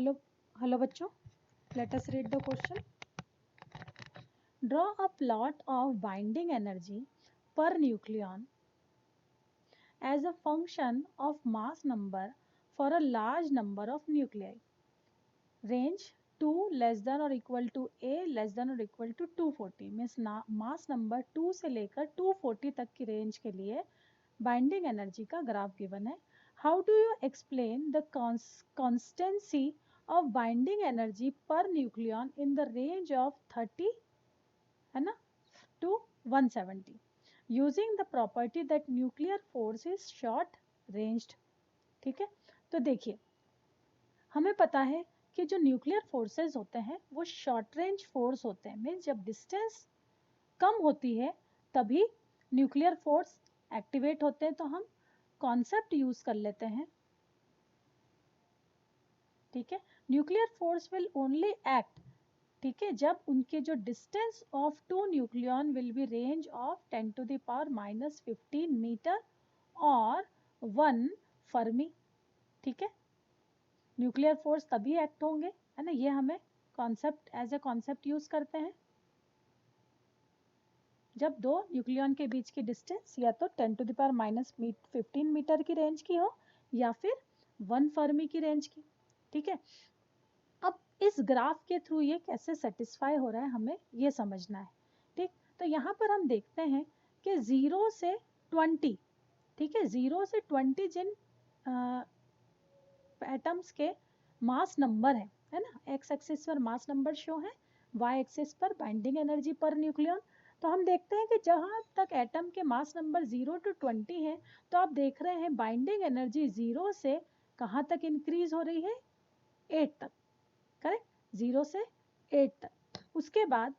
Hello, hello बच्चों. Let us read the question. Draw a plot of binding energy per nucleon as a function of mass number for a large number of nuclei. Range 2 less than or equal to a less than or equal to 240 means mass number 2 से लेकर 240 तक की range के लिए binding energy का graph given है. How do you explain the constituency of binding energy per nucleon in the range of 30 है ना to 170 using the property that nuclear force is short ranged. ठीक है, तो देखिए हमें पता है कि जो न्यूक्लियर फोर्सेस होते हैं वो शॉर्ट रेंज फोर्स होते हैं. मीन्स जब डिस्टेंस कम होती है तभी न्यूक्लियर फोर्स एक्टिवेट होते हैं. तो हम कॉन्सेप्ट यूज कर लेते हैं. ठीक है, nuclear force will only act, ठीक है, जब उनके जो distance of two nucleon will be range of 10 to the power -15 metre और 1 फर्मी. ठीक है, न्यूक्लियर फोर्स तभी एक्ट होंगे, है ना. ये हमें concept as a concept use करते हैं जब दो न्यूक्लियन के बीच की डिस्टेंस या तो 10 to the power -15 मीटर की रेंज की हो या फिर 1 फर्मी की रेंज की. ठीक है, अब इस ग्राफ के थ्रू ये कैसे सेटिस्फाई हो रहा है हमें ये समझना है. ठीक, तो यहाँ पर हम देखते हैं कि 0 से 20, ठीक है, 0 से 20 जिन एटम्स के मास नंबर है ना. एक्स एक्सिस पर मास नंबर शो है, वाई एक्सिस पर बाइंडिंग एनर्जी पर न्यूक्लियन. तो हम देखते हैं कि जहाँ तक एटम के मास नंबर 0 to 20 है तो आप देख रहे हैं बाइंडिंग एनर्जी 0 से कहाँ तक इंक्रीज हो रही है, 8 तक. करेक्ट, 0 से 8 तक. उसके बाद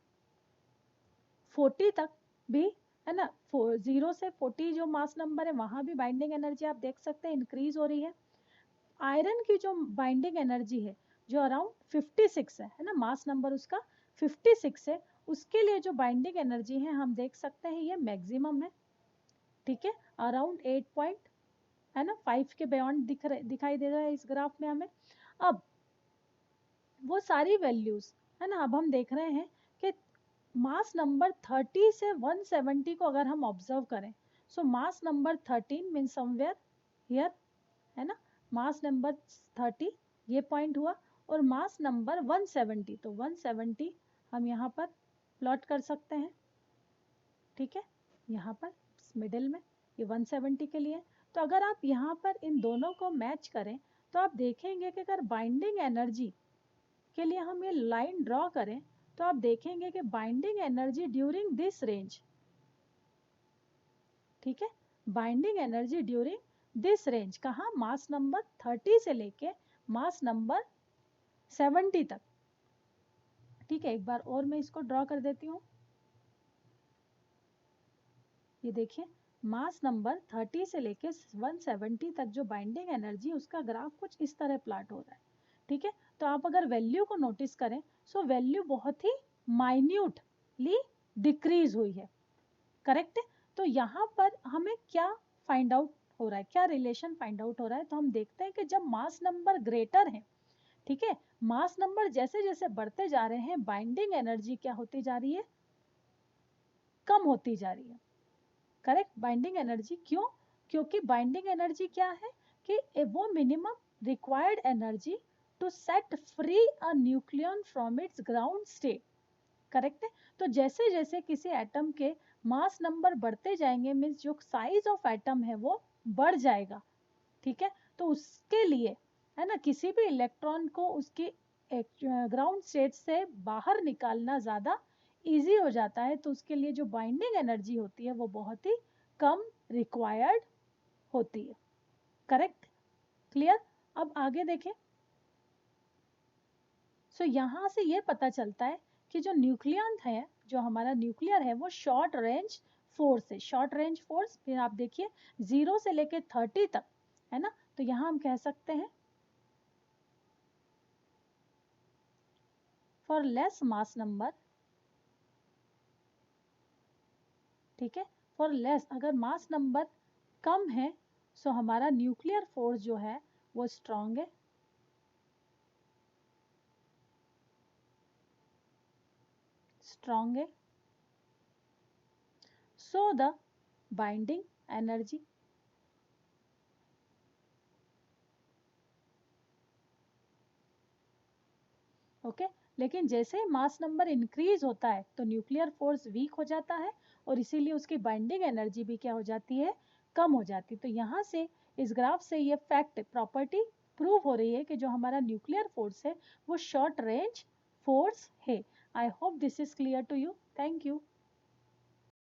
40 तक भी है ना, 0 से 40 जो मास नंबर है वहाँ भी बाइंडिंग एनर्जी आप देख सकते हैं इंक्रीज हो रही है. आयरन की जो बाइंडिंग एनर्जी है जो अराउंड 56 है ना, मास नंबर उसका 56 है, उसके लिए जो बाइंडिंग एनर्जी है हम देख सकते हैं ये मैक्सिमम है. ठीक है, अराउंड 8 पॉइंट है ना 5 के बियॉन्ड दिखाई दे रहा है इस ग्राफ में हमें. अब वो सारी वैल्यूज है ना, अब हम देख रहे हैं कि मास नंबर 30 से 170 को अगर हम ऑब्जर्व करें so mass number 13 mean somewhere here है ना, मास नंबर 30 ये पॉइंट हुआ और मास नंबर 170 तो 170 हम यहाँ पर प्लॉट कर सकते हैं. ठीक है, यहाँ पर मिडिल में ये 170 के लिए. तो अगर आप यहाँ पर इन दोनों को मैच करें तो आप देखेंगे कि अगर बाइंडिंग एनर्जी के लिए हम ये लाइन ड्रॉ करें तो आप देखेंगे कि binding energy during this range, ठीक है, binding energy during this range कहाँ, मास नंबर 30 से लेके मास नंबर 70 तक. ठीक है, एक बार और मैं इसको ड्रॉ कर देती हूँ. ये देखिए मास नंबर 30 से लेके 170 तक जो बाइंडिंग एनर्जी उसका ग्राफ कुछ इस तरह प्लॉट हो रहा है. ठीक है, तो आप अगर वैल्यू को नोटिस करें सो वैल्यू बहुत ही माइन्यूटली डिक्रीज हुई है. करेक्ट है, तो यहाँ पर हमें क्या फाइंड आउट हो रहा है, क्या रिलेशन फाइंड आउट हो रहा है. तो हम देखते हैं कि जब मास नंबर ग्रेटर है, ठीक है, मास नंबर जैसे जैसे बढ़ते जा रहे हैं बाइंडिंग एनर्जी क्या होती जा रही है, कम होती जा रही है. करेक्ट, बाइंडिंग एनर्जी क्यों, क्योंकि बाइंडिंग एनर्जी क्या है कि वो minimum required energy to set free a nucleon from its ground state. Correct है, तो जैसे जैसे किसी एटम के मास नंबर बढ़ते जाएंगे मीन्स जो साइज ऑफ एटम है वो बढ़ जाएगा. ठीक है, तो उसके लिए है ना किसी भी इलेक्ट्रॉन को उसकी ग्राउंड स्टेट से बाहर निकालना ज़्यादा इजी हो जाता है. तो उसके लिए जो बाइंडिंग एनर्जी होती है वो बहुत ही कम रिक्वायर्ड होती है. Correct, clear. अब आगे देखें. सो यहाँ से ये पता चलता है कि जो न्यूक्लियन है, जो हमारा न्यूक्लियर है वो शॉर्ट रेंज फोर्स है. शॉर्ट रेंज फोर्स फिर आप देखिए 0 से लेके 30 तक है ना, तो यहाँ हम कह सकते हैं फॉर लेस मास नंबर. ठीक है, फॉर लेस अगर मास नंबर कम है सो हमारा न्यूक्लियर फोर्स जो है वो स्ट्रॉन्ग है. स्ट्रॉन्ग है. So the binding energy. Okay लेकिन जैसे ही मास नंबर इंक्रीज होता है तो न्यूक्लियर फोर्स वीक हो जाता है और इसीलिए उसकी बाइंडिंग एनर्जी भी क्या हो जाती है, कम हो जाती है. तो यहाँ से इस ग्राफ से ये फैक्ट प्रॉपर्टी प्रूव हो रही है कि जो हमारा न्यूक्लियर फोर्स है वो शॉर्ट रेंज फोर्स है. I hope this is clear to you. Thank you.